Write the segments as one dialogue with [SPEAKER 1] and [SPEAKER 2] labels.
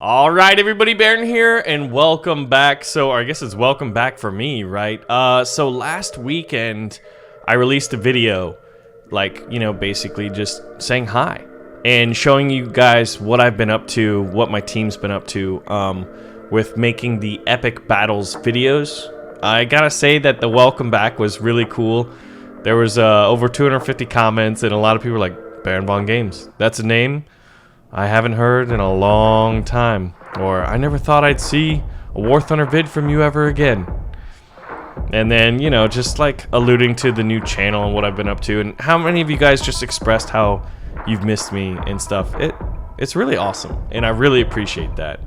[SPEAKER 1] All right, everybody, Baron here, and welcome back. So, I guess it's welcome back for me, right? So last weekend, I released a video, basically just saying hi and showing you guys what I've been up to, what my team's been up to, with making the epic battles videos. I gotta say that the welcome back was really cool. There was over 250 comments, and a lot of people were like, Baron Von Games, that's a name I haven't heard in a long time, or I never thought I'd see a War Thunder vid from you ever again. And then, you know, just like alluding to the new channel and what I've been up to, and how many of you guys just expressed how you've missed me and stuff. It's really awesome, and I really appreciate that.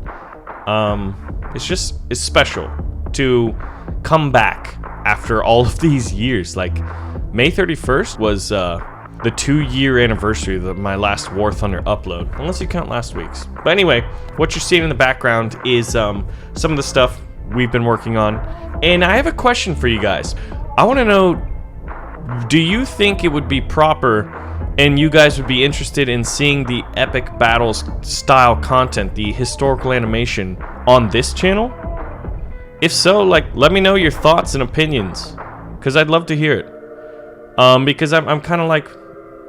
[SPEAKER 1] It's special to come back after all of these years. Like, May 31st was the 2-year anniversary of my last War Thunder upload, unless you count last week's. But anyway, what you're seeing in the background is some of the stuff we've been working on. And I have a question for you guys. I want to know, do you think it would be proper and you guys would be interested in seeing the epic battles style content, the historical animation on this channel? If so, let me know your thoughts and opinions, because I'd love to hear it. Because I'm kind of like,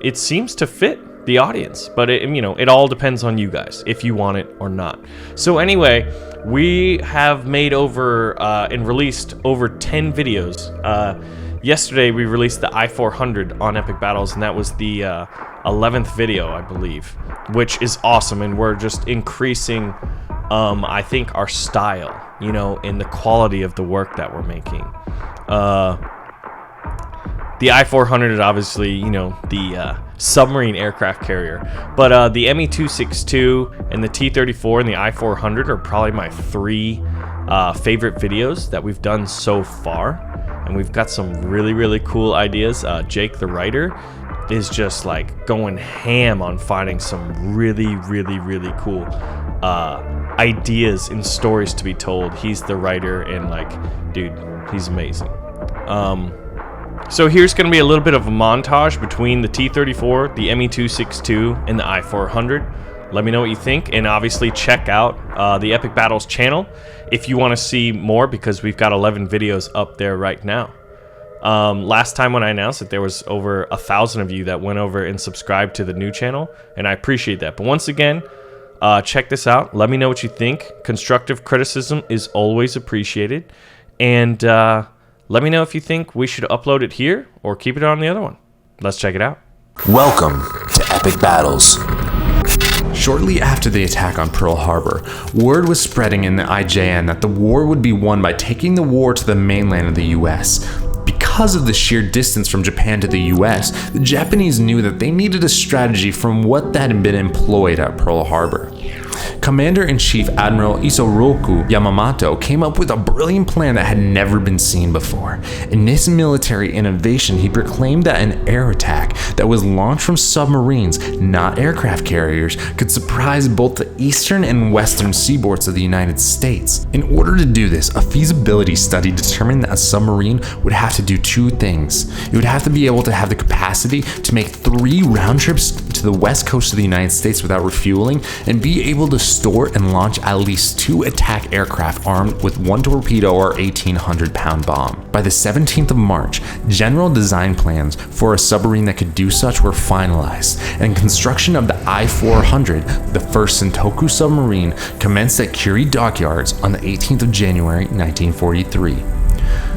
[SPEAKER 1] it seems to fit the audience, but it all depends on you guys if you want it or not. So anyway, we have made over and released over 10 videos. Yesterday we released the I-400 on epic battles, and that was the 11th video, I believe, which is awesome. And we're just increasing, I think, our style, in the quality of the work that we're making. The I-400 is obviously, the submarine aircraft carrier. But the ME-262 and the T-34 and the I-400 are probably my 3 favorite videos that we've done so far. And we've got some really, really cool ideas. Jake, the writer, is just going ham on finding some really, really, really cool ideas and stories to be told. He's the writer, and dude, he's amazing. So here's going to be a little bit of a montage between the T-34, the ME-262, and the I-400. Let me know what you think, and obviously check out the Epic Battles channel if you want to see more, because we've got 11 videos up there right now. Last time when I announced it, there was over 1,000 of you that went over and subscribed to the new channel, and I appreciate that. But once again, check this out. Let me know what you think. Constructive criticism is always appreciated, and let me know if you think we should upload it here or keep it on the other one. Let's check it out.
[SPEAKER 2] Welcome to Epic Battles.
[SPEAKER 3] Shortly after the attack on Pearl Harbor, word was spreading in the IJN that the war would be won by taking the war to the mainland of the US. Because of the sheer distance from Japan to the US, the Japanese knew that they needed a strategy from what that had been employed at Pearl Harbor. Commander-in-Chief Admiral Isoroku Yamamoto came up with a brilliant plan that had never been seen before. In this military innovation, he proclaimed that an air attack that was launched from submarines, not aircraft carriers, could surprise both the eastern and western seaboards of the United States. In order to do this, a feasibility study determined that a submarine would have to do 2 things. It would have to be able to have the capacity to make 3 round trips to the west coast of the United States without refueling, and be able to store and launch at least 2 attack aircraft armed with 1 torpedo or 1,800-pound bomb. By the 17th of March, general design plans for a submarine that could do such were finalized, and construction of the I-400, the first Sentoku submarine, commenced at Curie Dockyards on the 18th of January 1943.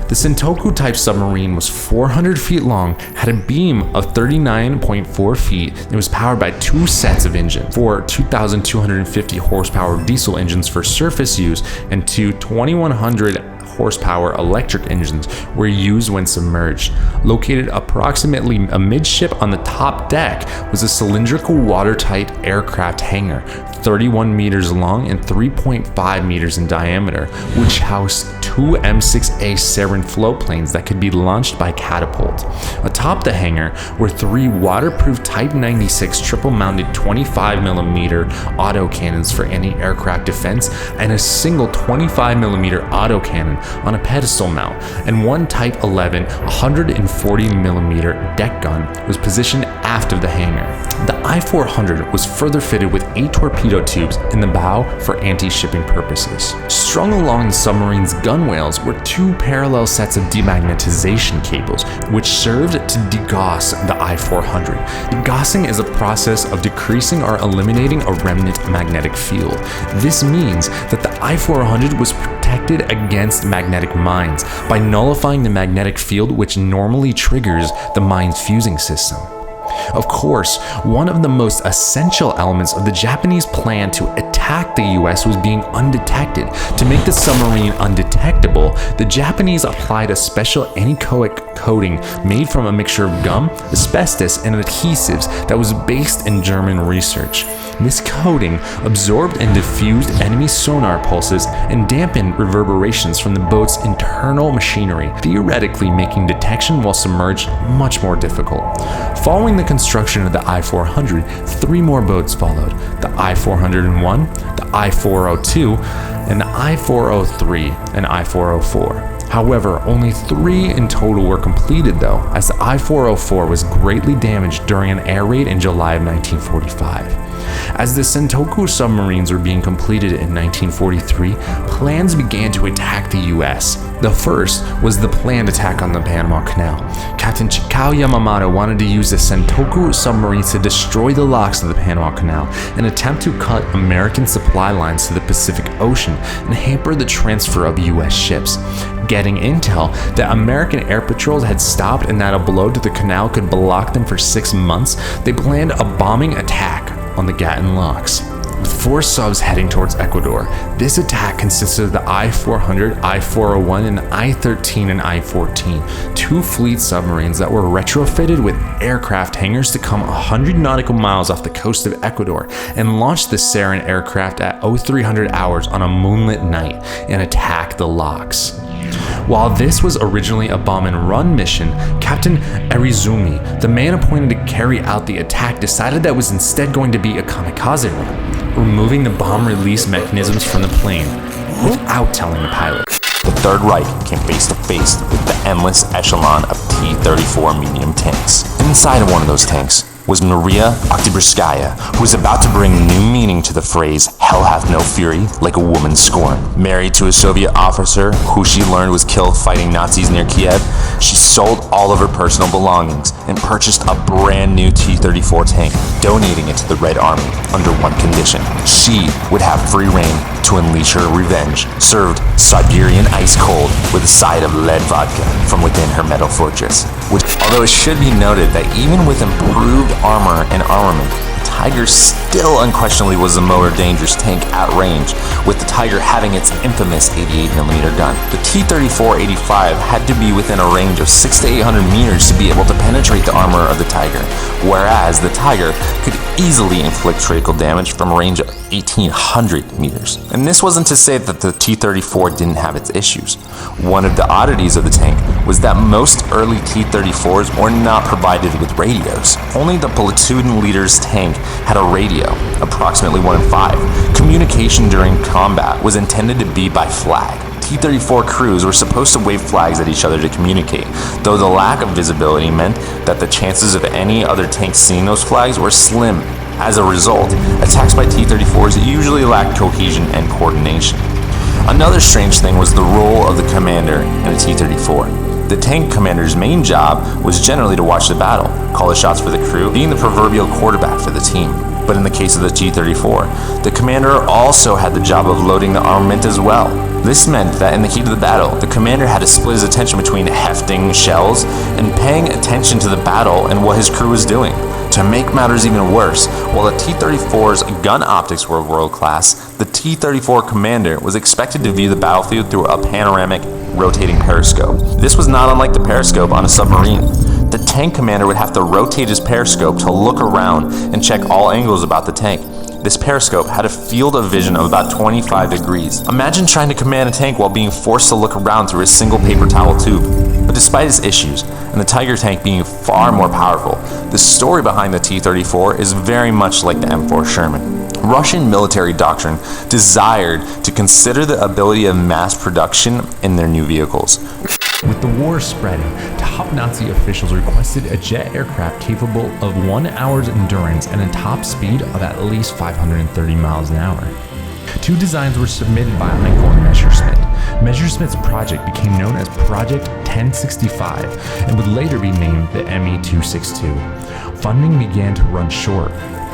[SPEAKER 3] The Sentoku-type submarine was 400 feet long, had a beam of 39.4 feet, and was powered by 2 sets of engines, 4 2,250 horsepower diesel engines for surface use, and 2 2,100 horsepower electric engines were used when submerged. Located approximately amidship on the top deck was a cylindrical watertight aircraft hangar, 31 meters long and 3.5 meters in diameter, which housed 2 M6A Sarin floatplanes that could be launched by catapult. Atop the hangar were 3 waterproof Type 96 triple-mounted 25mm autocannons for anti-aircraft defense, and a single 25mm autocannon on a pedestal mount, and one Type 11 140mm deck gun was positioned aft of the hangar. The I-400 was further fitted with 8 torpedo tubes in the bow for anti-shipping purposes. Strung along the submarine's gunwales were 2 parallel sets of demagnetization cables, which served to degauss the I-400. Degaussing is a process of decreasing or eliminating a remnant magnetic field. This means that the I-400 was protected against magnetic mines by nullifying the magnetic field which normally triggers the mine's fusing system. Of course, one of the most essential elements of the Japanese plan to attack the US was being undetected. To make the submarine undetectable, the Japanese applied a special anechoic coating made from a mixture of gum, asbestos, and adhesives that was based in German research. This coating absorbed and diffused enemy sonar pulses and dampened reverberations from the boat's internal machinery, theoretically making detection while submerged much more difficult. Following the construction of the I-400, 3 more boats followed: the I-401, the I-402, and the I-403 and I-404. However, only 3 in total were completed though, as the I-404 was greatly damaged during an air raid in July of 1945. As the Sentoku submarines were being completed in 1943, plans began to attack the US. The first was the planned attack on the Panama Canal. Captain Chikao Yamamoto wanted to use the Sentoku submarines to destroy the locks of the Panama Canal and attempt to cut American supply lines to the Pacific Ocean and hamper the transfer of US ships. Getting intel that American air patrols had stopped and that a blow to the canal could block them for 6 months, they planned a bombing attack on the Gatun locks. With 4 subs heading towards Ecuador, this attack consisted of the I-400, I-401, and I-13 and I-14, 2 fleet submarines that were retrofitted with aircraft hangars to come 100 nautical miles off the coast of Ecuador and launch the Sarin aircraft at 0300 hours on a moonlit night and attack the locks. While this was originally a bomb and run mission, Captain Arizumi, the man appointed to carry out the attack, decided that was instead going to be a kamikaze run, removing the bomb release mechanisms from the plane without telling the pilot.
[SPEAKER 2] The Third Reich came face to face with the endless echelon of T-34 medium tanks. Inside of one of those tanks was Maria Oktyabrskaya, who was about to bring new meaning to the phrase, "Hell hath no fury like a woman scorned." Married to a Soviet officer who she learned was killed fighting Nazis near Kiev, she sold all of her personal belongings and purchased a brand new T-34 tank, donating it to the Red Army under one condition: she would have free reign to unleash her revenge, served Siberian ice cold with a side of lead vodka from within her metal fortress. Although it should be noted that even with improved armor and armament, the Tiger still unquestionably was the more dangerous tank at range, with the Tiger having its infamous 88mm gun. The T-34-85 had to be within a range of 600 to 800 meters to be able to penetrate the armor of the Tiger, whereas the Tiger could easily inflict critical damage from a range of 1800 meters. And this wasn't to say that the T-34 didn't have its issues. One of the oddities of the tank was that most early T-34s were not provided with radios. Only the platoon leader's tank had a radio, approximately 1 in 5. Communication during combat was intended to be by flag. T-34 crews were supposed to wave flags at each other to communicate, though the lack of visibility meant that the chances of any other tanks seeing those flags were slim. As a result, attacks by T-34s usually lacked cohesion and coordination. Another strange thing was the role of the commander in a T-34. The tank commander's main job was generally to watch the battle, call the shots for the crew, being the proverbial quarterback for the team. But in the case of the T-34, the commander also had the job of loading the armament as well. This meant that in the heat of the battle, the commander had to split his attention between hefting shells and paying attention to the battle and what his crew was doing. To make matters even worse, while the T-34's gun optics were world class, the T-34 commander was expected to view the battlefield through a panoramic, rotating periscope. This was not unlike the periscope on a submarine. The tank commander would have to rotate his periscope to look around and check all angles about the tank. This periscope had a field of vision of about 25 degrees. Imagine trying to command a tank while being forced to look around through a single paper towel tube. But despite its issues, and the Tiger tank being far more powerful, the story behind the T-34 is very much like the M4 Sherman. Russian military doctrine desired to consider the ability of mass production in their new vehicles.
[SPEAKER 3] With the war spreading, top Nazi officials requested a jet aircraft capable of 1 hour's endurance and a top speed of at least 530 miles an hour. 2 designs were submitted by Heinkel and Messerschmitt. Messerschmitt's project became known as Project 1065 and would later be named the ME-262. Funding began to run short.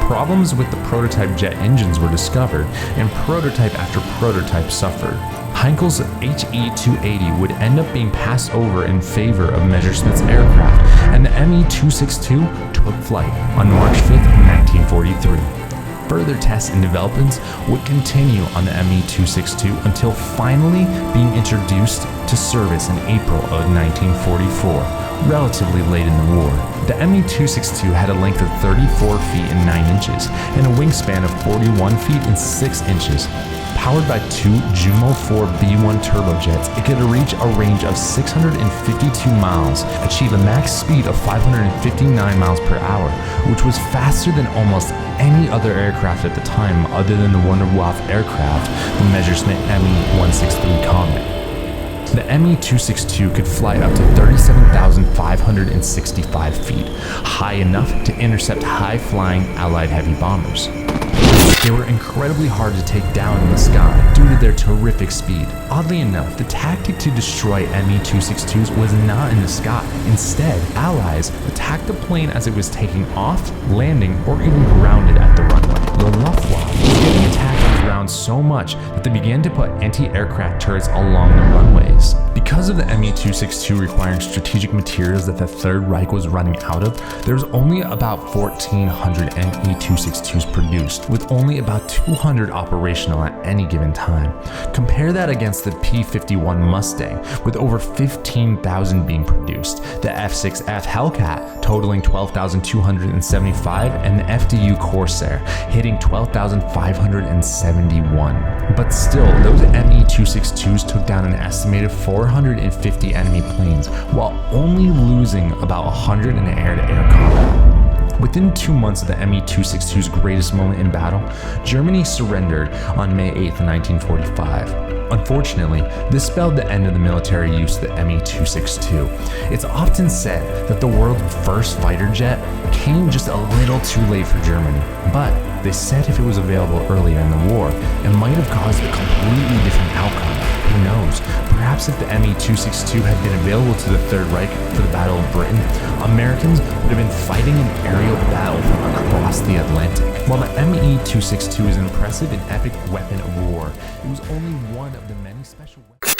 [SPEAKER 3] Problems with the prototype jet engines were discovered, and prototype after prototype suffered. Heinkel's HE-280 would end up being passed over in favor of Messerschmitt's aircraft, and the ME-262 took flight on March 5, 1943. Further tests and developments would continue on the ME-262 until finally being introduced to service in April of 1944, relatively late in the war. The ME-262 had a length of 34 feet and 9 inches and a wingspan of 41 feet and 6 inches. Powered by 2 Jumo 4 B-1 turbojets, it could reach a range of 652 miles, achieve a max speed of 559 miles per hour, which was faster than almost any other aircraft at the time other than the Wunderwaffe aircraft, the Messerschmitt Me-163 Comet. The ME-262 could fly up to 37,565 feet, high enough to intercept high-flying Allied heavy bombers. They were incredibly hard to take down in the sky due to their terrific speed. Oddly enough, the tactic to destroy ME-262s was not in the sky. Instead, Allies attacked the plane as it was taking off, landing, or even grounded at the runway. The Luftwaffe was getting attacked on ground so much that they began to put anti-aircraft turrets along the runways. Because of the ME-262 requiring strategic materials that the Third Reich was running out of, there was only about 1,400 ME-262s produced, with only about 200 operational at any given time. Compare that against the P-51 Mustang, with over 15,000 being produced, the F-6F Hellcat totaling 12,275, and the FDU Corsair hitting 12,571. But still, those ME-262s took down an estimated 450 enemy planes, while only losing about 100 in air-to-air combat. Within 2 months of the ME-262's greatest moment in battle, Germany surrendered on May 8, 1945. Unfortunately, this spelled the end of the military use of the ME-262. It's often said that the world's first fighter jet came just a little too late for Germany, but they said if it was available earlier in the war, it might have caused a completely different outcome. Who knows? Perhaps if the ME-262 had been available to the Third Reich for the Battle of Britain, Americans would have been fighting an aerial battle from across the Atlantic. While the ME-262 is an impressive and epic weapon of war, it was only one of the many special weapons.